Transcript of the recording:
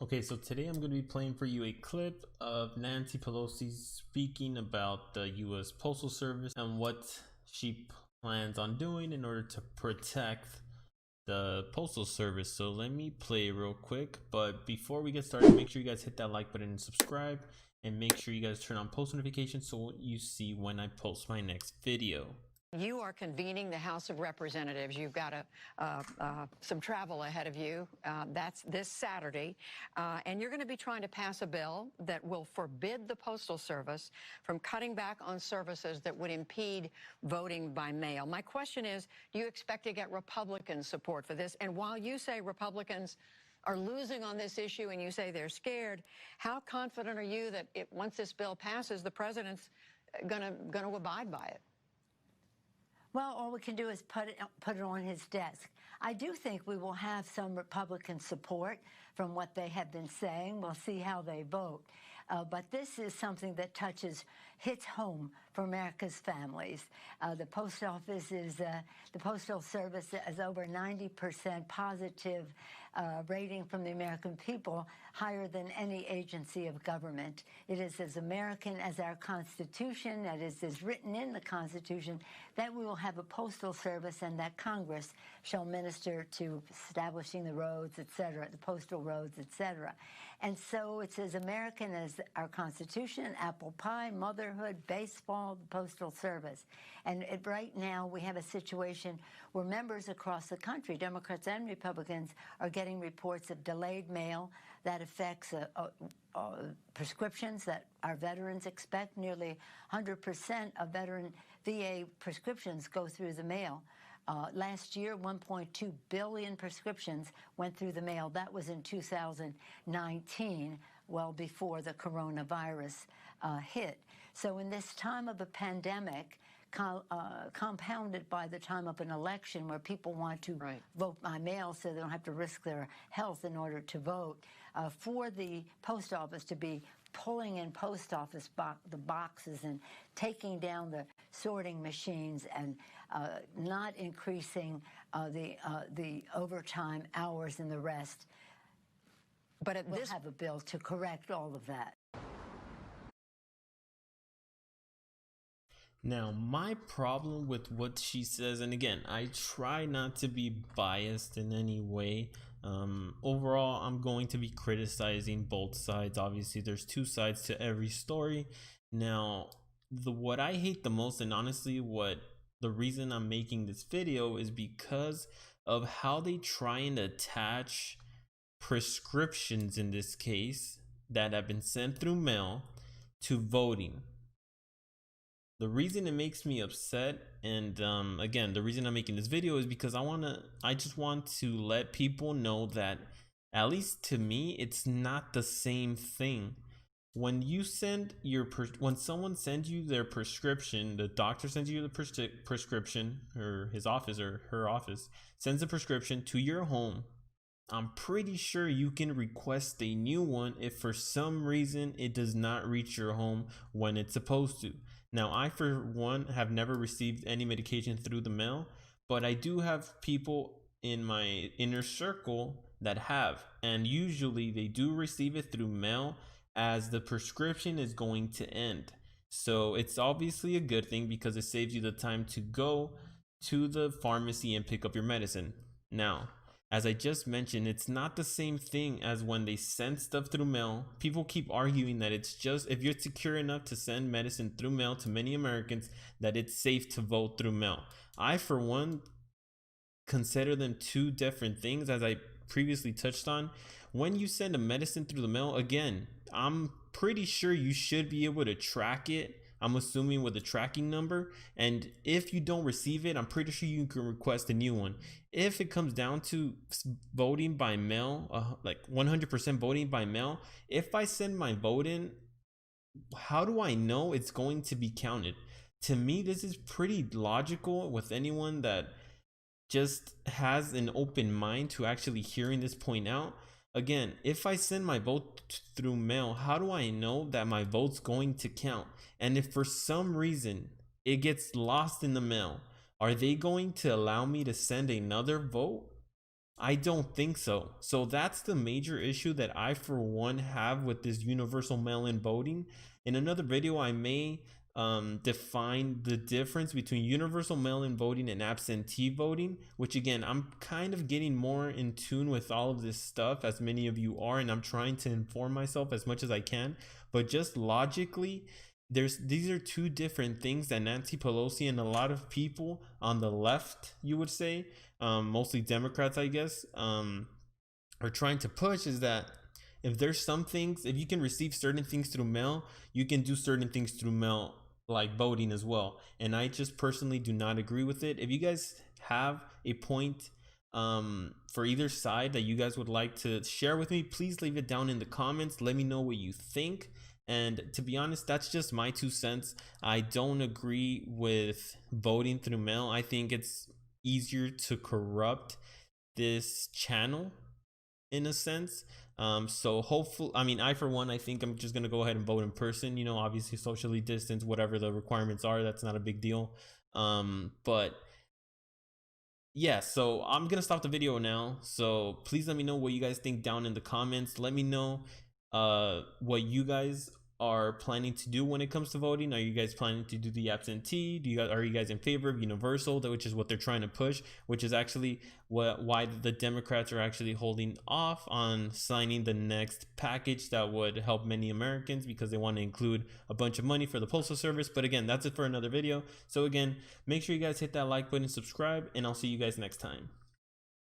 Okay, so today I'm going to be playing for you a clip of Nancy Pelosi speaking about the U.S. Postal Service and what she plans on doing in order to protect the Postal Service. So let me play real quick. But before we get started, make sure you guys hit that like button and subscribe. And make sure you guys turn on post notifications so you see when I post my next video. You are convening the House of Representatives. You've got some travel ahead of you. That's this Saturday. And you're going to be trying to pass a bill that will forbid the Postal Service from cutting back on services that would impede voting by mail. My question is, do you expect to get Republican support for this? And while you say Republicans are losing on this issue and you say they're scared, how confident are you that once this bill passes, the president's going to abide by it? Well, all we can do is put it on his desk. I do think we will have some Republican support from what they have been saying. We'll see how they vote. But this is something that hits home for America's families. The post office the Postal Service is over 90% positive rating from the American people, higher than any agency of government. It is as American as our Constitution, that is written in the Constitution, that we will have a postal service and that Congress shall minister to establishing the roads, etc., the postal roads, etc. And so it's as American as our Constitution, apple pie, motherhood, baseball, the Postal Service. And right now we have a situation where members across the country, Democrats and Republicans, are getting reports of delayed mail that affects prescriptions that our veterans expect. Nearly 100% of veteran VA prescriptions go through the mail. Last year, 1.2 billion prescriptions went through the mail. That was in 2019, well before the coronavirus hit. So in this time of a pandemic, compounded by the time of an election where people want to vote by mail so they don't have to risk their health in order to vote, for the post office to be pulling in post office the boxes and taking down the sorting machines and not increasing the overtime hours and the rest. But we'll have a bill to correct all of that. Now, my problem with what she says, and again, I try not to be biased in any way. Overall, I'm going to be criticizing both sides. Obviously, there's two sides to every story. Now, what I hate the most, and honestly, the reason I'm making this video is because of how they try and attach prescriptions in this case that have been sent through mail to voting. The reason it makes me upset, and again, the reason I'm making this video is because I just want to let people know that, at least to me, it's not the same thing. When you send when someone sends you their prescription, the doctor sends you the prescription, or his office or her office sends a prescription to your home. I'm pretty sure you can request a new one if for some reason it does not reach your home when it's supposed to. Now, I, for one, have never received any medication through the mail, but I do have people in my inner circle that have, and usually they do receive it through mail as the prescription is going to end. So it's obviously a good thing because it saves you the time to go to the pharmacy and pick up your medicine. Now, as I just mentioned, it's not the same thing as when they send stuff through mail. People keep arguing that it's just, if you're secure enough to send medicine through mail to many Americans, that it's safe to vote through mail. I, for one, consider them two different things. As I previously touched on, when you send a medicine through the mail, again, I'm pretty sure you should be able to track it. I'm assuming with a tracking number, and if you don't receive it, I'm pretty sure you can request a new one. If it comes down to voting by mail, like 100% voting by mail, if I send my vote in, how do I know it's going to be counted? To me, this is pretty logical with anyone that just has an open mind to actually hearing this point out. Again, if I send my vote through mail, how do I know that my vote's going to count? And if for some reason it gets lost in the mail, are they going to allow me to send another vote? I don't think so. So that's the major issue that I, for one, have with this universal mail-in voting. In another video, I may define the difference between universal mail-in voting and absentee voting, which again, I'm kind of getting more in tune with all of this stuff, as many of you are, and I'm trying to inform myself as much as I can. But just logically, these are two different things that Nancy Pelosi and a lot of people on the left, you would say, mostly Democrats, I guess, are trying to push, is that if there's some things, if you can receive certain things through mail, you can do certain things through mail, like voting as well. And I just personally do not agree with it. If you guys have a point for either side that you guys would like to share with me, please leave it down in the comments. Let me know what you think. And to be honest, that's just my 2 cents. I don't agree with voting through mail. I think it's easier to corrupt this channel in a sense. So hopefully, I mean, I for one, I think I'm just gonna go ahead and vote in person. You know, obviously socially distance, whatever the requirements are, that's not a big deal. But yeah, so I'm gonna stop the video now. So please let me know what you guys think down in the comments. Let me know what you guys are planning to do when it comes to voting. Are you guys planning to do the absentee? Are you guys in favor of universal, which is what they're trying to push, which is actually why the Democrats are actually holding off on signing the next package that would help many Americans, because they want to include a bunch of money for the postal service. But again, that's it for another video. So again, make sure you guys hit that like button, subscribe, and I'll see you guys next time.